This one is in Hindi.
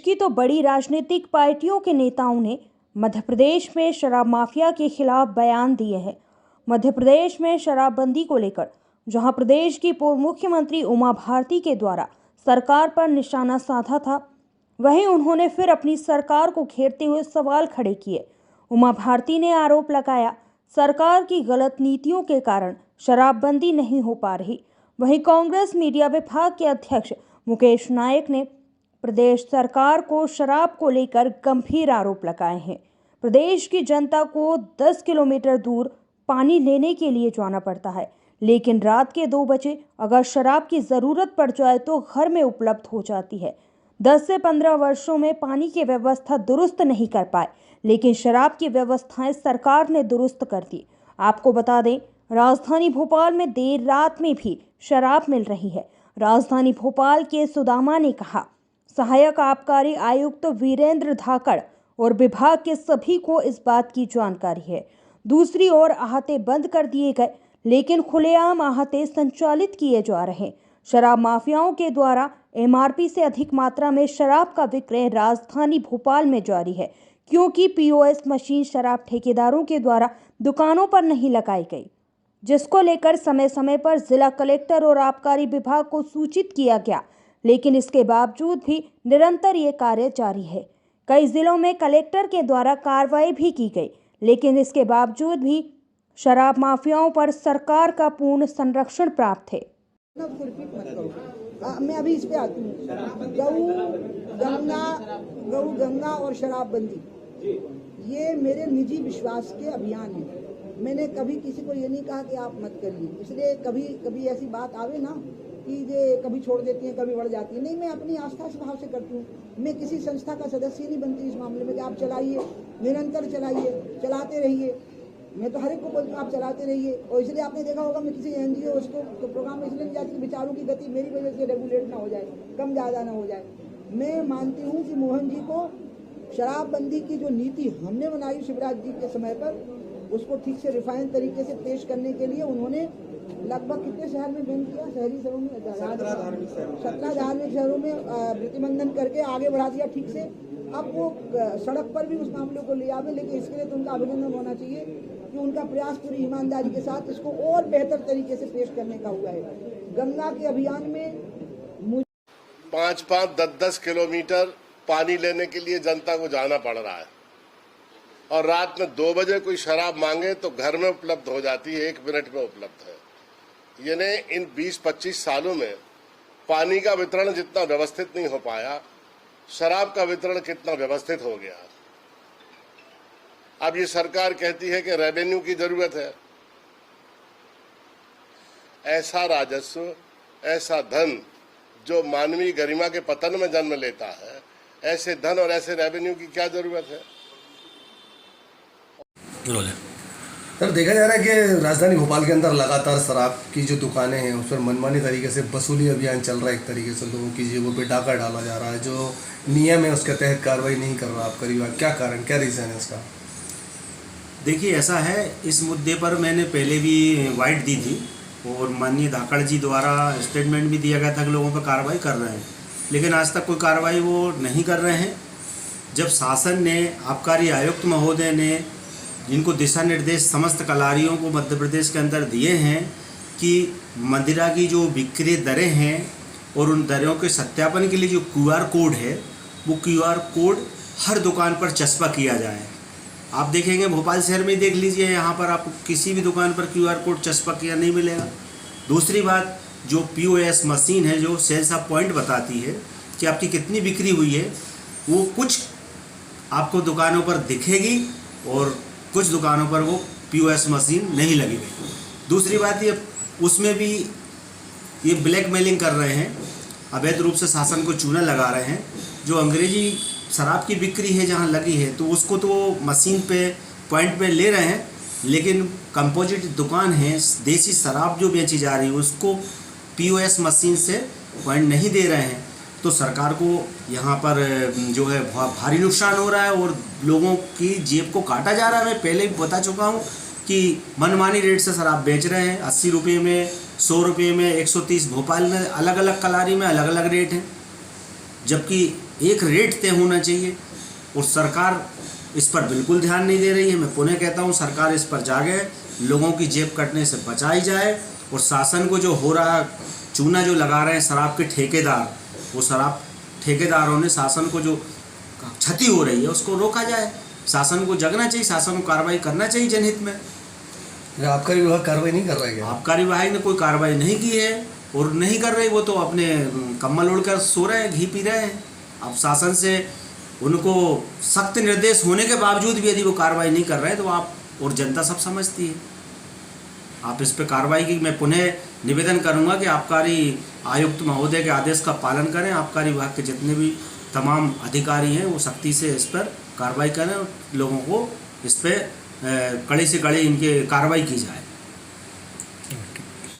की तो बड़ी राजनीतिक पार्टियों के नेताओं ने मध्य प्रदेश में शराब माफिया के खिलाफ बयान दिए हैं। मध्य प्रदेश में शराबबंदी को लेकर जहां प्रदेश की पूर्व मुख्यमंत्री उमा भारती के द्वारा सरकार पर निशाना साधा था, वहीं उन्होंने फिर अपनी सरकार को घेरते हुए सवाल खड़े किए। उमा भारती ने आरोप लगाया, सरकार की गलत नीतियों के कारण शराबबंदी नहीं हो पा रही। वहीं कांग्रेस मीडिया विभाग के अध्यक्ष मुकेश नायक ने प्रदेश सरकार को शराब को लेकर गंभीर आरोप लगाए हैं। प्रदेश की जनता को 10 किलोमीटर दूर पानी लेने के लिए जाना पड़ता है, लेकिन रात के 2 बजे अगर शराब की ज़रूरत पड़ जाए तो घर में उपलब्ध हो जाती है। 10 से 15 वर्षों में पानी की व्यवस्था दुरुस्त नहीं कर पाए, लेकिन शराब की व्यवस्थाएं सरकार ने दुरुस्त कर दी। आपको बता दें, राजधानी भोपाल में देर रात में भी शराब मिल रही है। राजधानी भोपाल के सुदामा ने कहा, सहायक आबकारी आयुक्त वीरेंद्र धाकड़ और विभाग के सभी को इस बात की जानकारी है। दूसरी ओर आहते बंद कर दिए गए, लेकिन खुलेआम आहते संचालित किए जा रहे। शराब माफियाओं के द्वारा एमआरपी से अधिक मात्रा में शराब का विक्रय राजधानी भोपाल में जारी है, क्योंकि पीओएस मशीन शराब ठेकेदारों के द्वारा दुकानों पर नहीं लगाई गई, जिसको लेकर समय समय पर जिला कलेक्टर और आबकारी विभाग को सूचित किया गया, लेकिन इसके बावजूद भी निरंतर ये कार्य जारी है। कई जिलों में कलेक्टर के द्वारा कार्रवाई भी की गई, लेकिन इसके बावजूद भी शराब माफियाओं पर सरकार का पूर्ण संरक्षण प्राप्त है। मैं अभी इस पे आती हूँ। गऊ गंगा और शराबबंदी ये मेरे निजी विश्वास के अभियान है। मैंने कभी किसी को ये नहीं कहा कि आप मत करिए, इसलिए कभी ऐसी बात आवे ना कि ये कभी छोड़ देती है, कभी बढ़ जाती है। नहीं, मैं अपनी आस्था से भाव से करती हूँ। मैं किसी संस्था का सदस्य नहीं बनती इस मामले में कि आप चलाइए, निरंतर चलाइए, चलाते रहिए। मैं तो हर एक को बोलती हूँ आप चलाते रहिए। और इसलिए आपने देखा होगा मैं किसी एनजीओ उसको तो प्रोग्राम में इसलिए नहीं जाती कि विचारों की गति मेरी वजह से रेगुलेट ना हो जाए, कम ज़्यादा ना हो जाए। मैं मानती हूँ कि मोहन जी को शराबबंदी की जो नीति हमने बनाई शिवराज जी के समय पर, उसको ठीक से रिफाइन तरीके से पेश करने के लिए उन्होंने लगभग कितने शहर में बैन किया, शहरी शहरों में 17 धार्मिक शहरों में प्रतिबंधन करके आगे बढ़ा दिया ठीक से। अब वो सड़क पर भी उस मामले को ले आवे, लेकिन इसके लिए तो उनका अभिनंदन होना चाहिए कि उनका प्रयास पूरी ईमानदारी के साथ इसको और बेहतर तरीके से पेश करने का हुआ है। गंगा के अभियान में 5-5, 10-10 किलोमीटर पानी लेने के लिए जनता को जाना पड़ रहा है, और रात में 2 बजे कोई शराब मांगे तो घर में उपलब्ध हो जाती है, 1 मिनट में उपलब्ध है। यानी इन 20-25 सालों में पानी का वितरण जितना व्यवस्थित नहीं हो पाया, शराब का वितरण कितना व्यवस्थित हो गया। अब ये सरकार कहती है कि रेवेन्यू की जरूरत है। ऐसा राजस्व, ऐसा धन जो मानवीय गरिमा के पतन में जन्म लेता है, ऐसे धन और ऐसे रेवेन्यू की क्या जरूरत है? सर, देखा जा रहा है कि राजधानी भोपाल के अंदर लगातार शराब की जो दुकानें हैं उस पर मनमानी तरीके से वसूली अभियान चल रहा है। एक तरीके से लोगों की जेबों पे डाका डाला जा रहा है, जो नियम है उसके तहत कार्रवाई नहीं कर रहा आपका विभाग। क्या कारण, क्या रीज़न है इसका? देखिए, ऐसा है, इस मुद्दे पर मैंने पहले भी वाइट दी थी और माननीय धाकड़ जी द्वारा स्टेटमेंट भी दिया गया था कि लोगों पर कार्रवाई कर रहे हैं, लेकिन आज तक कोई कार्रवाई वो नहीं कर रहे हैं। जब शासन ने, आबकारी आयुक्त महोदय ने जिनको दिशा निर्देश समस्त कलारियों को मध्य प्रदेश के अंदर दिए हैं कि मदिरा की जो विक्रय दरें हैं और उन दरों के सत्यापन के लिए जो QR कोड है, वो QR कोड हर दुकान पर चस्पा किया जाए। आप देखेंगे भोपाल शहर में देख लीजिए, यहाँ पर आपको किसी भी दुकान पर QR कोड चस्पा किया नहीं मिलेगा। दूसरी बात, जो POS मशीन है जो सेल्स ऑफ पॉइंट बताती है कि आपकी कितनी बिक्री हुई है, वो कुछ आपको दुकानों पर दिखेगी और कुछ दुकानों पर वो POS मशीन नहीं लगी हुई। दूसरी बात, ये उसमें भी ये ब्लैकमेलिंग कर रहे हैं, अवैध रूप से शासन को चूना लगा रहे हैं। जो अंग्रेजी शराब की बिक्री है जहाँ लगी है तो उसको तो मशीन पे पॉइंट पे ले रहे हैं, लेकिन कंपोजिट दुकान है, देसी शराब जो बेची जा रही है उसको POS मशीन से पॉइंट नहीं दे रहे हैं। तो सरकार को यहाँ पर जो है भारी नुकसान हो रहा है और लोगों की जेब को काटा जा रहा है। मैं पहले भी बता चुका हूँ कि मनमानी रेट से शराब बेच रहे हैं, 80 रुपये में, 100 रुपये में, 130। भोपाल में अलग अलग कलारी में अलग अलग रेट हैं, जबकि एक रेट तय होना चाहिए और सरकार इस पर बिल्कुल ध्यान नहीं दे रही है। मैं पुनः कहता हूँ सरकार इस पर जागे, लोगों की जेब कटने से बचाई जाए और शासन को जो हो रहा चूना जो लगा रहे हैं शराब के ठेकेदार, वो शराब ठेकेदारों ने शासन को जो क्षति हो रही है उसको रोका जाए। शासन को जगना चाहिए, शासन को कार्रवाई करना चाहिए जनहित में। आबकारी विभाग कार्रवाई नहीं कर रहा है क्या? आबकारी विभाग ने कोई कार्रवाई नहीं की है और नहीं कर रही, वो तो अपने कम्बल ओढ़कर सो रहे हैं, घी पी रहे हैं। अब शासन से उनको सख्त निर्देश होने के बावजूद भी यदि वो कार्रवाई नहीं कर रहे हैं तो आप और जनता सब समझती है। आप इस पर कार्रवाई की मैं पुनः निवेदन करूंगा कि आबकारी आयुक्त महोदय के आदेश का पालन करें। आबकारी विभाग के जितने भी तमाम अधिकारी हैं वो सख्ती से इस पर कार्रवाई करें और लोगों को इस पर कड़ी से कड़ी इनके कार्रवाई की जाए।